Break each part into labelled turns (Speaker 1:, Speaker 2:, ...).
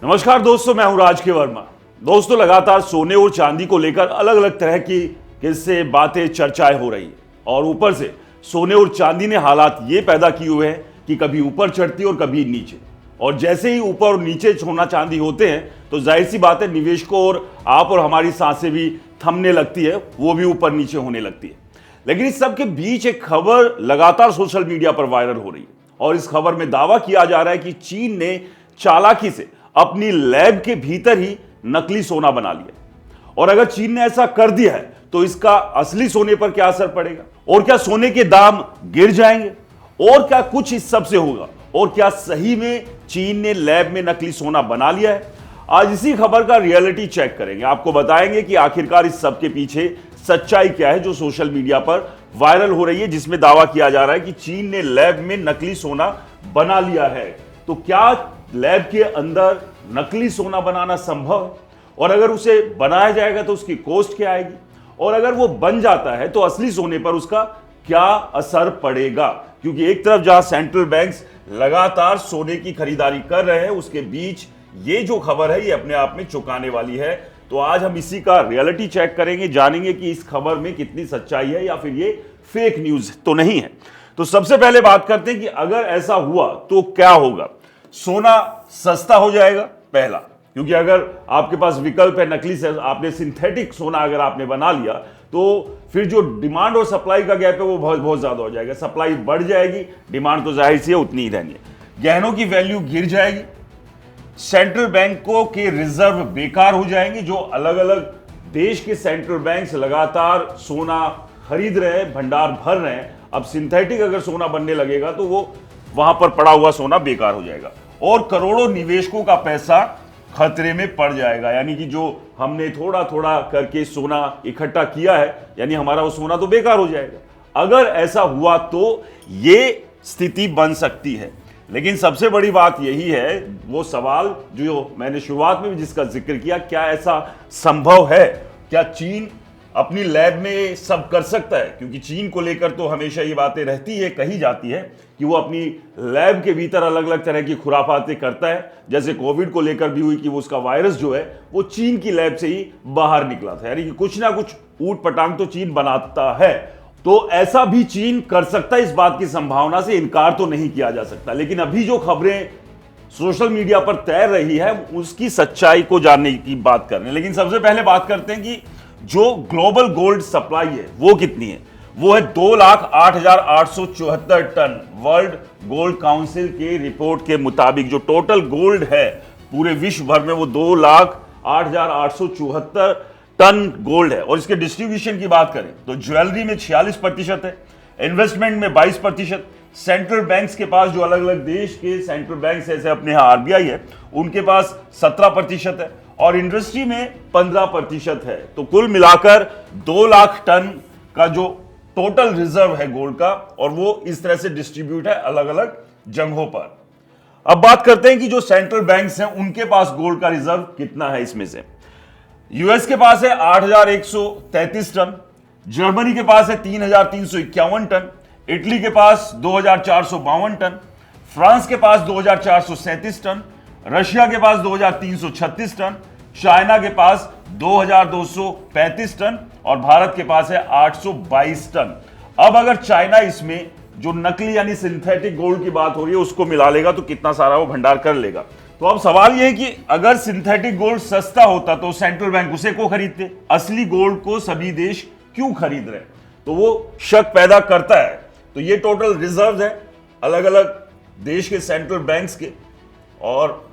Speaker 1: नमस्कार दोस्तों, मैं हूं राज के वर्मा। दोस्तों, लगातार सोने और चांदी को लेकर अलग अलग तरह की किस्से, बातें, चर्चाएं हो रही है और ऊपर से सोने और चांदी ने हालात ये पैदा किए हुए हैं कि कभी ऊपर चढ़ती और कभी नीचे। और जैसे ही ऊपर और नीचे सोना चांदी होते हैं तो जाहिर सी बात है, निवेशकों और आप और हमारी सांसें भी थमने लगती है, वो भी ऊपर नीचे होने लगती है। लेकिन इस सब के बीच एक खबर लगातार सोशल मीडिया पर वायरल हो रही है और इस खबर में दावा किया जा रहा है कि चीन ने चालाकी से अपनी लैब के भीतर ही नकली सोना बना लिया। और अगर चीन ने ऐसा कर दिया है तो इसका असली सोने पर क्या असर पड़ेगा, और क्या सोने के दाम गिर जाएंगे, और क्या कुछ इस सब से होगा, और क्या सही में चीन ने लैब में नकली सोना बना लिया है। आज इसी खबर का रियलिटी चेक करेंगे, आपको बताएंगे कि आखिरकार इस सब के पीछे सच्चाई क्या है जो सोशल मीडिया पर वायरल हो रही है, जिसमें दावा किया जा रहा है कि चीन ने लैब में नकली सोना बना लिया है। तो क्या लैब के अंदर नकली सोना बनाना संभव है, और अगर उसे बनाया जाएगा तो उसकी कॉस्ट क्या आएगी, और अगर वो बन जाता है तो असली सोने पर उसका क्या असर पड़ेगा। क्योंकि एक तरफ जहां सेंट्रल बैंक्स लगातार सोने की खरीदारी कर रहे हैं, उसके बीच ये जो खबर है ये अपने आप में चौंकाने वाली है। तो आज हम इसी का रियलिटी चेक करेंगे, जानेंगे कि इस खबर में कितनी सच्चाई है या फिर ये फेक न्यूज तो नहीं है। तो सबसे पहले बात करते हैं कि अगर ऐसा हुआ तो क्या होगा। सोना सस्ता हो जाएगा, पहला, क्योंकि अगर आपके पास विकल्प है नकली से, आपने सिंथेटिक सोना अगर आपने बना लिया तो फिर जो डिमांड और सप्लाई का गैप है वो बहुत बहुत ज्यादा हो जाएगा। सप्लाई बढ़ जाएगी, डिमांड तो जाहिर सी है उतनी ही रहनी है। गहनों की वैल्यू गिर जाएगी, सेंट्रल बैंकों के रिजर्व बेकार हो जाएंगे। जो अलग अलग देश के सेंट्रल बैंक्स लगातार सोना खरीद रहे हैं, भंडार भर रहे हैं, अब सिंथेटिक अगर सोना बनने लगेगा तो वो वहां पर पड़ा हुआ सोना बेकार हो जाएगा और करोड़ों निवेशकों का पैसा खतरे में पड़ जाएगा। यानी कि जो हमने थोड़ा थोड़ा करके सोना इकट्ठा किया है, यानी हमारा वो सोना तो बेकार हो जाएगा। अगर ऐसा हुआ तो ये स्थिति बन सकती है। लेकिन सबसे बड़ी बात यही है, वो सवाल जो मैंने शुरुआत में भी जिसका जिक्र किया, क्या ऐसा संभव है? क्या चीन अपनी लैब में सब कर सकता है? क्योंकि चीन को लेकर तो हमेशा ये बातें रहती है, कही जाती है कि वो अपनी लैब के भीतर अलग अलग तरह की खुराफातें करता है। जैसे कोविड को लेकर भी हुई कि वो उसका वायरस जो है वो चीन की लैब से ही बाहर निकला था। यानी कि कुछ ना कुछ ऊट पटांग तो चीन बनाता है। तो ऐसा भी चीन कर सकता है, इस बात की संभावना से इनकार तो नहीं किया जा सकता। लेकिन अभी जो खबरें सोशल मीडिया पर तैर रही है उसकी सच्चाई को जानने की बात करने। लेकिन सबसे पहले बात करते हैं कि जो ग्लोबल गोल्ड सप्लाई है वो कितनी है। वो है 2,08,874 टन। वर्ल्ड गोल्ड काउंसिल के रिपोर्ट के मुताबिक जो टोटल गोल्ड है पूरे विश्व भर में वो 2,08,874 टन गोल्ड है। और इसके डिस्ट्रीब्यूशन की बात करें तो ज्वेलरी में 46% है, इन्वेस्टमेंट में 22%, सेंट्रल बैंक्स के पास, जो अलग अलग देश के सेंट्रल बैंक्स जैसे अपने यहाँ आरबीआई है उनके पास 17% है, और इंडस्ट्री में 15% है। तो कुल मिलाकर 2 लाख टन का जो टोटल रिजर्व है गोल्ड का, और वो इस तरह से डिस्ट्रीब्यूट है अलग अलग जगहों पर। अब बात करते हैं कि जो सेंट्रल बैंक्स हैं उनके पास गोल्ड का रिजर्व कितना है। इसमें से यूएस के पास है 8,133 टन, जर्मनी के पास है 3,351 टन, इटली के पास 2,452 टन, फ्रांस के पास 2,437 टन, रशिया के पास 2,336 टन, चाइना के पास 2,235 टन, और भारत के पास है 822 टन। अब अगर चाइना इसमें जो नकली यानी सिंथेटिक गोल्ड की बात हो रही है उसको मिला लेगा तो कितना सारा वो भंडार कर लेगा। तो अब सवाल यह है कि अगर सिंथेटिक गोल्ड सस्ता होता तो सेंट्रल बैंक उसे क्यों खरीदते, असली गोल्ड को सभी देश क्यों खरीद रहे? तो वो शक पैदा करता है। तो ये टोटल रिजर्व है अलग अलग देश के सेंट्रल बैंक्स के, और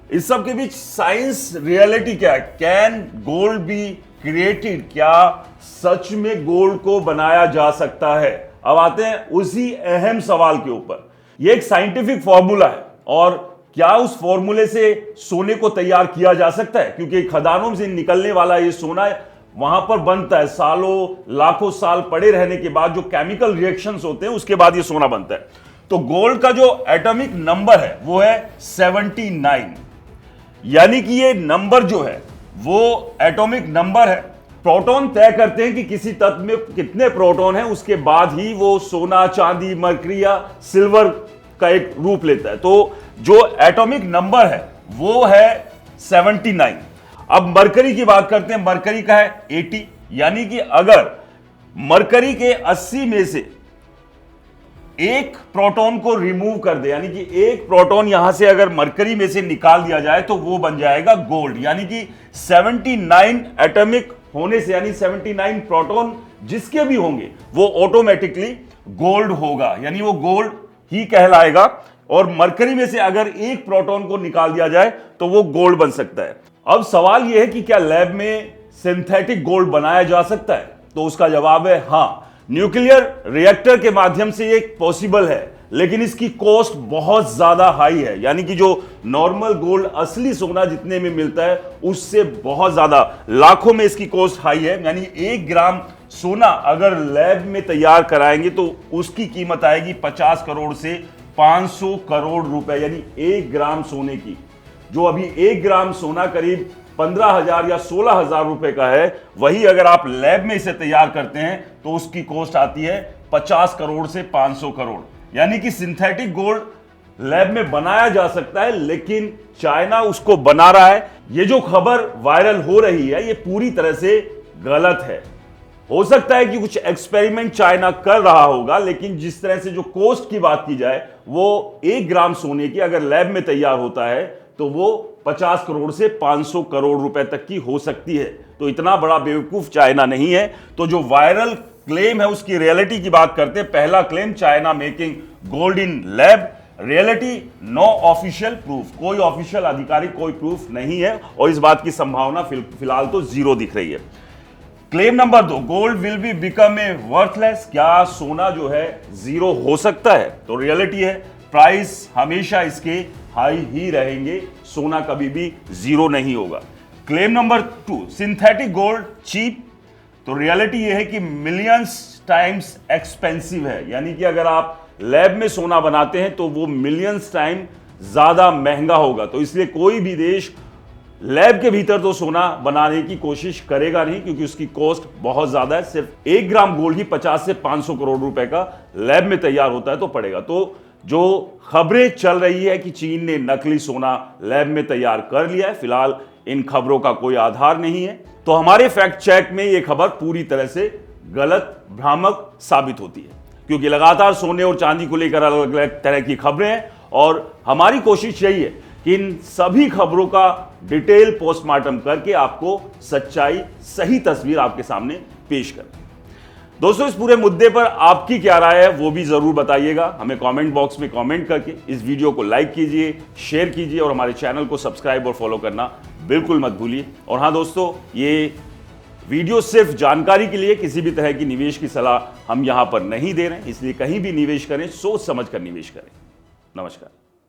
Speaker 1: इस सब के बीच साइंस रियलिटी क्या है? Can gold be created? क्या सच में गोल्ड को बनाया जा सकता है? अब आते हैं उसी अहम सवाल के ऊपर। यह एक साइंटिफिक फॉर्मूला है, और क्या उस फॉर्मूले से सोने को तैयार किया जा सकता है? क्योंकि खदानों से निकलने वाला ये सोना वहां पर बनता है, सालों लाखों साल पड़े रहने के बाद जो केमिकल रिएक्शंस होते हैं उसके बाद ये सोना बनता है। तो गोल्ड का जो एटॉमिक नंबर है वो है 79, यानी कि ये नंबर जो है वो एटॉमिक नंबर है। प्रोटॉन तय करते हैं कि किसी तत्व में कितने प्रोटॉन हैं, उसके बाद ही वो सोना, चांदी, मरकरी या सिल्वर का एक रूप लेता है। तो जो एटॉमिक नंबर है वो है 79। अब मरकरी की बात करते हैं, मरकरी का है 80, यानी कि अगर मरकरी के 80 में से एक प्रोटॉन को रिमूव कर दे, यानी कि एक प्रोटॉन यहां से अगर मरकरी में से निकाल दिया जाए तो वो बन जाएगा गोल्ड। यानी कि 79 एटॉमिक होने से, यानी 79 प्रोटॉन जिसके भी होंगे वो ऑटोमेटिकली गोल्ड होगा, यानी वो गोल्ड ही कहलाएगा। और मरकरी में से अगर एक प्रोटॉन को निकाल दिया जाए तो वो गोल्ड बन सकता है। अब सवाल यह है कि क्या लैब में सिंथेटिक गोल्ड बनाया जा सकता है? तो उसका जवाब है हां, न्यूक्लियर रिएक्टर के माध्यम से ये पॉसिबल है, लेकिन इसकी कॉस्ट बहुत ज्यादा हाई है। यानी कि जो नॉर्मल गोल्ड, असली सोना जितने में मिलता है उससे बहुत ज्यादा, लाखों में इसकी कॉस्ट हाई है। यानी 1 ग्राम सोना अगर लैब में तैयार कराएंगे तो उसकी कीमत आएगी 50 करोड़ से 500 करोड़ रुपए। यानी 1 ग्राम सोने की, जो अभी 1 ग्राम सोना करीब 15,000 या 16,000 रुपए का है, वही अगर आप लैब में इसे तैयार करते हैं तो उसकी कॉस्ट आती है 50 करोड़ से 500 करोड़। यानी कि सिंथेटिक गोल्ड लैब में बनाया जा सकता है, लेकिन चाइना उसको बना रहा है। ये जो खबर वायरल हो रही है ये पूरी तरह से गलत है। हो सकता है कि कुछ एक्सपेरिमेंट चाइना कर रहा होगा, लेकिन जिस तरह से जो कॉस्ट की बात की जाए, वो 1 ग्राम सोने की अगर लैब में तैयार होता है तो वो 50 करोड़ से 500 करोड़ रुपए तक की हो सकती है। तो इतना बड़ा बेवकूफ चाइना नहीं है। तो जो वायरल क्लेम है उसकी रियलिटी की बात करते हैं। पहला claim, China making gold in lab. Reality, no official proof, कोई ऑफिशियल आधिकारिक कोई प्रूफ नहीं है और इस बात की संभावना फिलहाल तो 0 दिख रही है। Claim number 2, gold will be become a worthless. क्या सोना जो है 0 हो सकता है? तो रियलिटी है, प्राइस हमेशा इसके हाई ही रहेंगे, सोना कभी भी 0 नहीं होगा। Claim number 2, synthetic gold cheap. तो रियलिटी यह है कि मिलियंस टाइम्स एक्सपेंसिव है। यानी कि अगर आप लैब में सोना बनाते हैं तो वो मिलियंस टाइम ज्यादा महंगा होगा। तो इसलिए कोई भी देश लैब के भीतर तो सोना बनाने की कोशिश करेगा नहीं, क्योंकि उसकी कॉस्ट बहुत ज्यादा है। सिर्फ 1 ग्राम गोल्ड ही 50 से 500 करोड़ रुपए का लैब में तैयार होता है तो पड़ेगा। तो जो खबरें चल रही है कि चीन ने नकली सोना लैब में तैयार कर लिया है, फिलहाल इन खबरों का कोई आधार नहीं है। तो हमारे फैक्ट चेक में यह खबर पूरी तरह से गलत, भ्रामक साबित होती है, क्योंकि लगातार सोने और चांदी को लेकर अलग अलग तरह की खबरें हैं और हमारी कोशिश यही है कि इन सभी खबरों का डिटेल पोस्टमार्टम करके आपको सच्चाई, सही तस्वीर आपके सामने पेश करें। दोस्तों, इस पूरे मुद्दे पर आपकी क्या राय है वो भी जरूर बताइएगा। हमें कमेंट बॉक्स में कमेंट करके इस वीडियो को लाइक कीजिए, शेयर कीजिए और हमारे चैनल को सब्सक्राइब और फॉलो करना बिल्कुल मत भूलिए। और हाँ दोस्तों, ये वीडियो सिर्फ जानकारी के लिए, किसी भी तरह की निवेश की सलाह हम यहां पर नहीं दे रहे हैं, इसलिए कहीं भी निवेश करें सोच समझ कर निवेश करें। नमस्कार।